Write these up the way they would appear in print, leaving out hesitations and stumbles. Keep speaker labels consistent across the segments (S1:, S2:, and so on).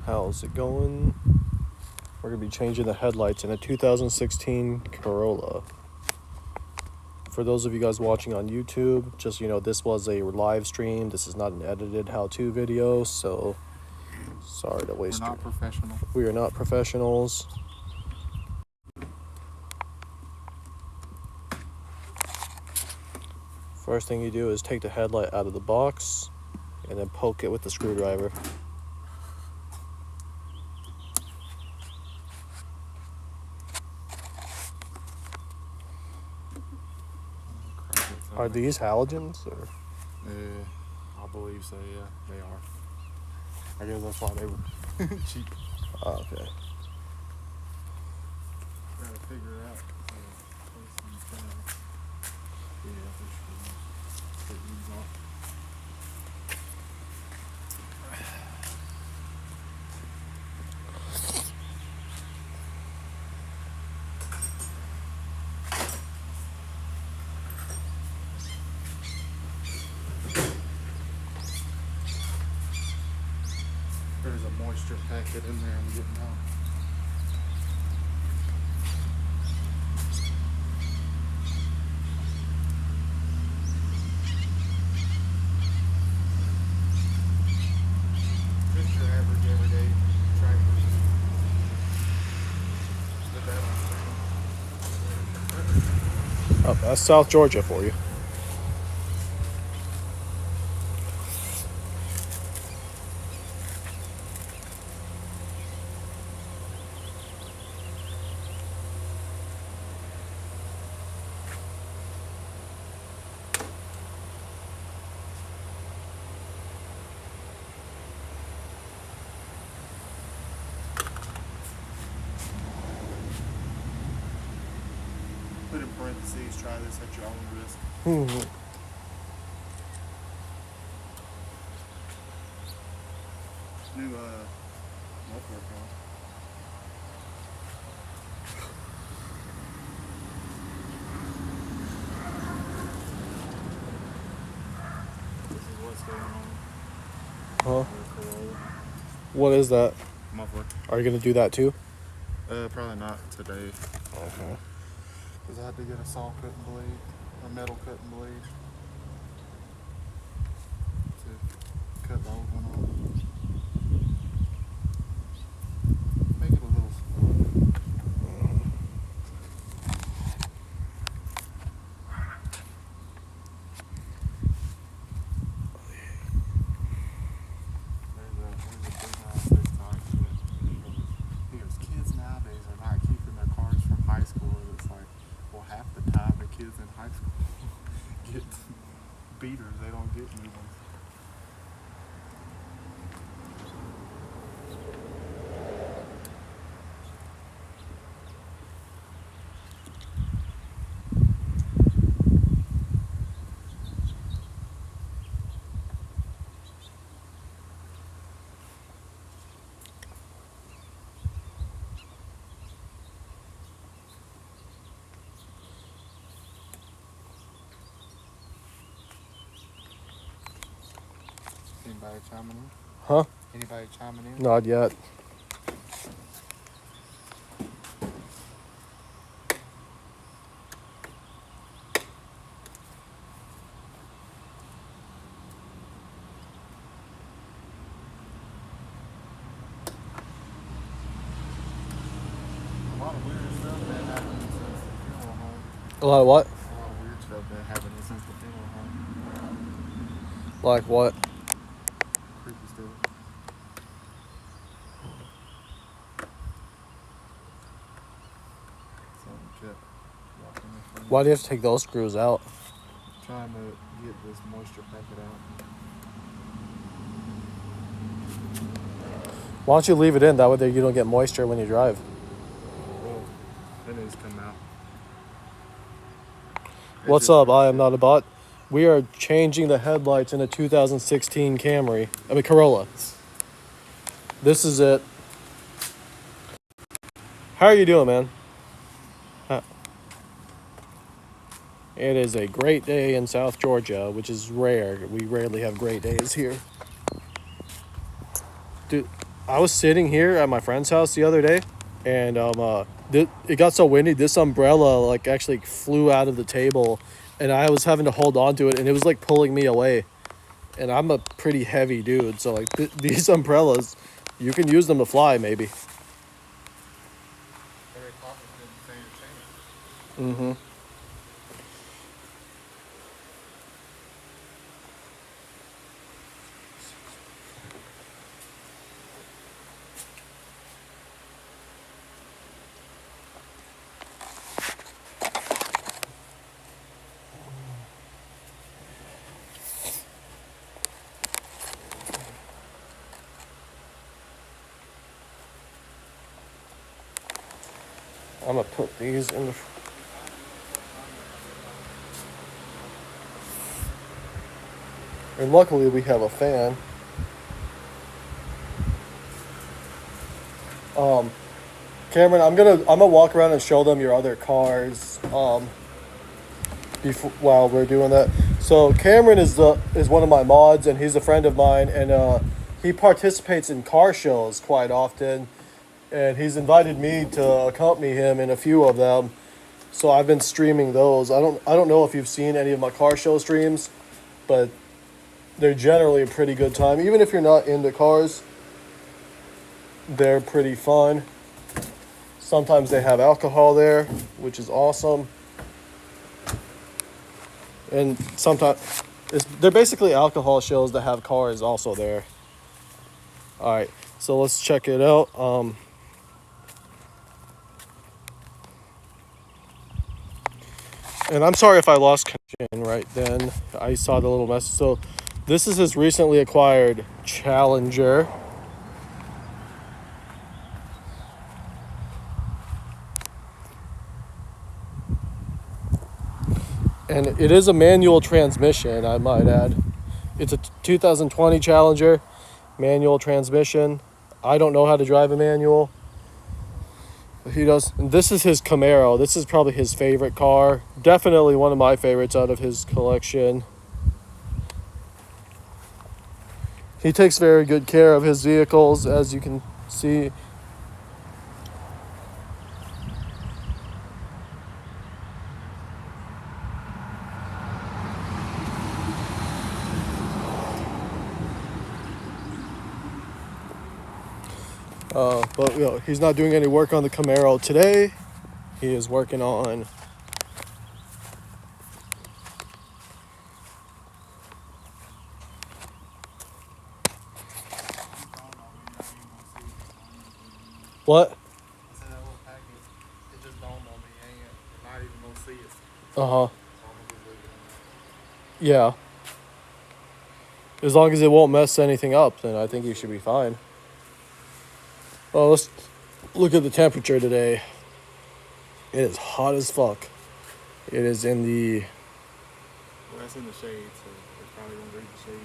S1: How's it going? We're going to be changing the headlights in a 2016 Corolla. For those of you guys watching on YouTube, just, this was a live stream. This is not an edited how-to video, so sorry to waste
S2: We're not professional.
S1: We are not professionals. First thing you do is take the headlight out of the box and then poke it with the screwdriver. Are these halogens? Or?
S2: I believe so, yeah, they are. I guess that's why they were cheap.
S1: Oh, okay.
S2: Gotta figure it out. There's a moisture packet in there I'm getting out. Just your average everyday tractor.
S1: Oh, that's South Georgia for you.
S2: Put in parentheses, try this at your own risk. New muffler car. This is what's going on.
S1: Huh? What is that?
S2: Muffler.
S1: Are you going to do that too?
S2: Probably not today.
S1: Okay.
S2: Because I had to get a saw cutting blade, a metal cutting blade, to cut the old one off. Make it a little smaller. There's a big ass TikTok because kids nowadays are not keeping their cars from high school. It's like, well, half the time the kids in high school get beaters, they don't get new ones. Anybody chiming in?
S1: Huh?
S2: Anybody chiming in?
S1: Not yet.
S2: A lot of weird stuff been happening since the funeral home.
S1: A lot of what?
S2: A lot of weird stuff been happening since the funeral home.
S1: Like what?
S2: Creepy stuff. Something kept walking in front of
S1: Why do you have to take those screws out?
S2: trying to get this moisture packet out.
S1: Why don't you leave it in? That way you don't get moisture when you drive.
S2: Well, it needs to come out.
S1: What's up? I am not a bot. We are changing the headlights in a 2016 Corolla. This is it. How are you doing, man? It is a great day in South Georgia, which is rare. We rarely have great days here. Dude, I was sitting here at my friend's house the other day, and it got so windy. This umbrella like actually flew out of the table, and I was having to hold on to it, and it was like pulling me away. And I'm a pretty heavy dude, so like these umbrellas, you can use them to fly maybe.
S2: Very popular in the same
S1: Mm-hmm. I'm gonna put these in the. And luckily we have a fan. Um, Cameron, I'm gonna walk around and show them your other cars. Before while we're doing that. So Cameron is one of my mods, and he's a friend of mine, and he participates in car shows quite often, and he's invited me to accompany him in a few of them. So I've been streaming those. I don't know if you've seen any of my car show streams, but they're generally a pretty good time. Even if you're not into cars, they're pretty fun. Sometimes they have alcohol there, which is awesome. And sometimes they're basically alcohol shows that have cars also there. All right, so let's check it out. And I'm sorry if I lost connection right then. I saw the little message. So this is his recently acquired Challenger. And it is a manual transmission, I might add. It's a 2020 Challenger, manual transmission. I don't know how to drive a manual. But he does. And this is his Camaro. This is probably his favorite car. Definitely one of my favorites out of his collection. He takes very good care of his vehicles, as you can see. But he's not doing any work on the Camaro today. He is working on what?
S2: I said that little package, it just dawned on me, you're not even gonna see it.
S1: Uh huh.
S2: So I'm gonna just leave it
S1: Yeah. As long as it won't mess anything up, then I think you should be fine. Well, let's look at the temperature today. It is hot as fuck. It is in the.
S2: Well, that's in the shade, so it's probably gonna reach the shade.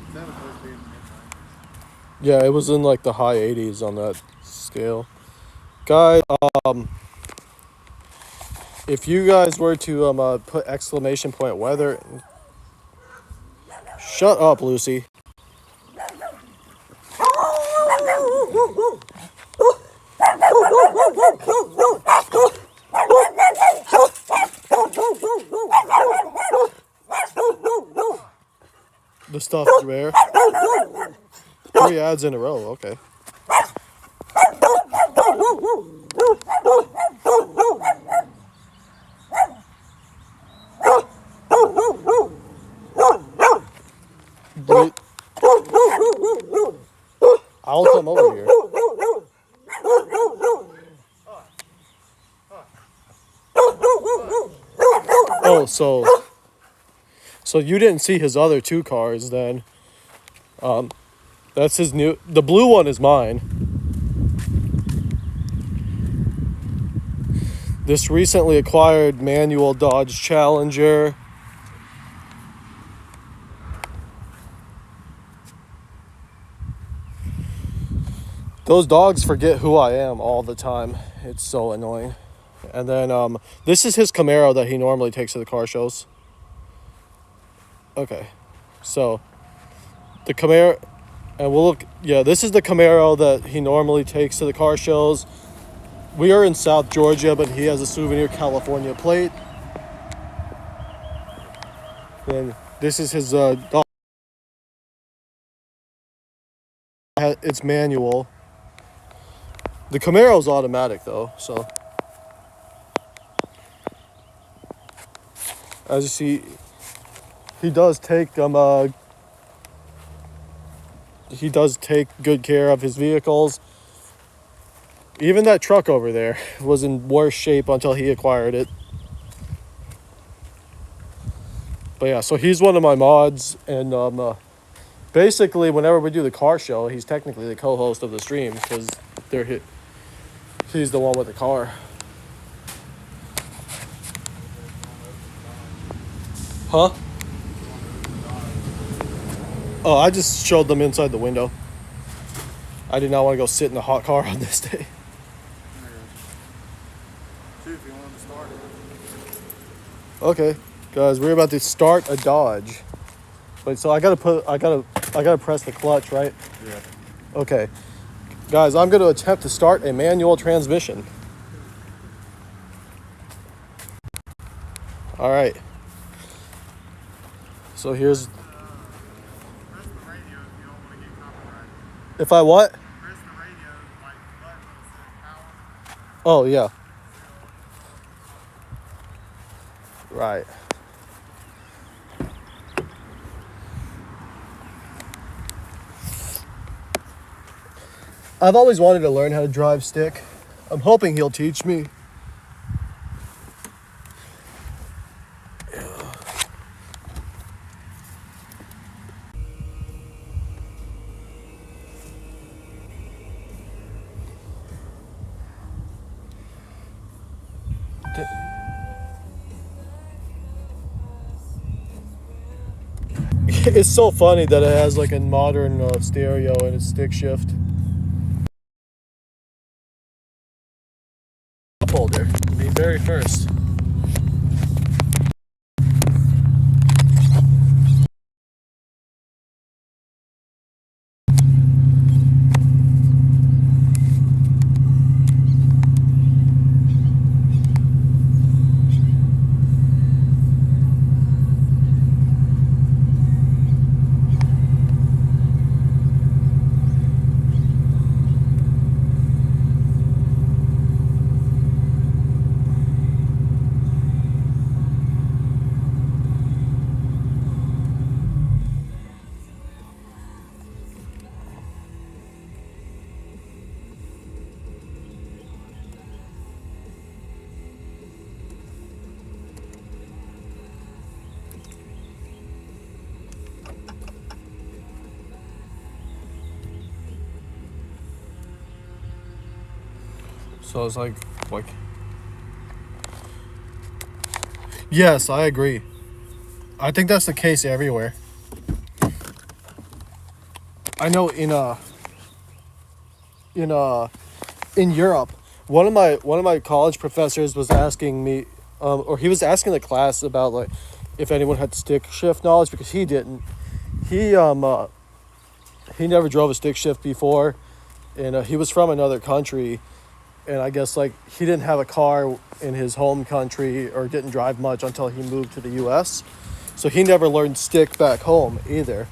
S2: Is that supposed to be in the midnight?
S1: Yeah, it was in like the high 80s on that scale. Guys, if you guys were to put exclamation point weather. Shut up, Lucy. The stuffed bear. 3 ads in a row, okay. I'll come over here. Oh, so you didn't see his other 2 cars then. That's his new. The blue one is mine. This recently acquired manual Dodge Challenger. Those dogs forget who I am all the time. It's so annoying. And then this is his Camaro that he normally takes to the car shows. Okay, so The Camaro, and we'll look. Yeah, this is the Camaro that he normally takes to the car shows. We are in South Georgia, but he has a Souvenir California plate. And this is his. It's manual. The Camaro's automatic though, so as you see, he does take he does take good care of his vehicles. Even that truck over there was in worse shape until he acquired it. But yeah, so he's one of my mods, and basically whenever we do the car show, he's technically the co-host of the stream because he's the one with the car. Huh? Oh, I just showed them inside the window. I did not want to go sit in a hot car on this day.
S2: See if you want to start it.
S1: Okay, guys, we're about to start a Dodge. Wait, so I gotta press the clutch, right?
S2: Yeah.
S1: Okay, guys, I'm gonna attempt to start a manual transmission. All right. So here's.
S2: Press the radio if you don't want to get copyrighted.
S1: If I what?
S2: Press the radio, like the button that says power.
S1: Oh yeah. Right. I've always wanted to learn how to drive stick. I'm hoping he'll teach me. It's so funny that it has like a modern stereo and it's stick shift. Cupholder, the very first. So it's like. Yes, I agree. I think that's the case everywhere. I know in Europe, one of my college professors was asking me, or he was asking the class about like if anyone had stick shift knowledge because he didn't. He never drove a stick shift before, and he was from another country, and I guess like he didn't have a car in his home country or didn't drive much until he moved to the U.S. So he never learned stick back home either.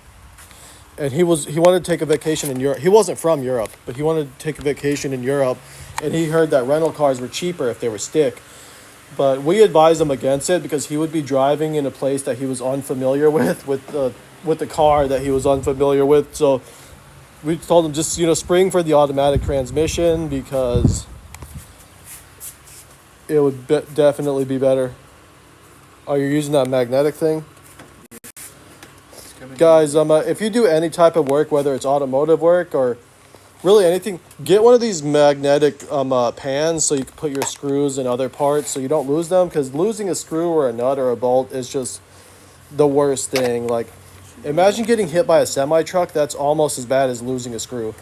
S1: And he wanted to take a vacation in Europe. He wasn't from Europe, but he wanted to take a vacation in Europe, and he heard that rental cars were cheaper if they were stick. But we advised him against it because he would be driving in a place that he was unfamiliar with the car that he was unfamiliar with. So we told him just spring for the automatic transmission because it would definitely be better. Oh, you're using that magnetic thing? Guys, if you do any type of work, whether it's automotive work or really anything, get one of these magnetic pans so you can put your screws and other parts so you don't lose them, because losing a screw or a nut or a bolt is just the worst thing. Like, imagine getting hit by a semi truck. That's almost as bad as losing a screw.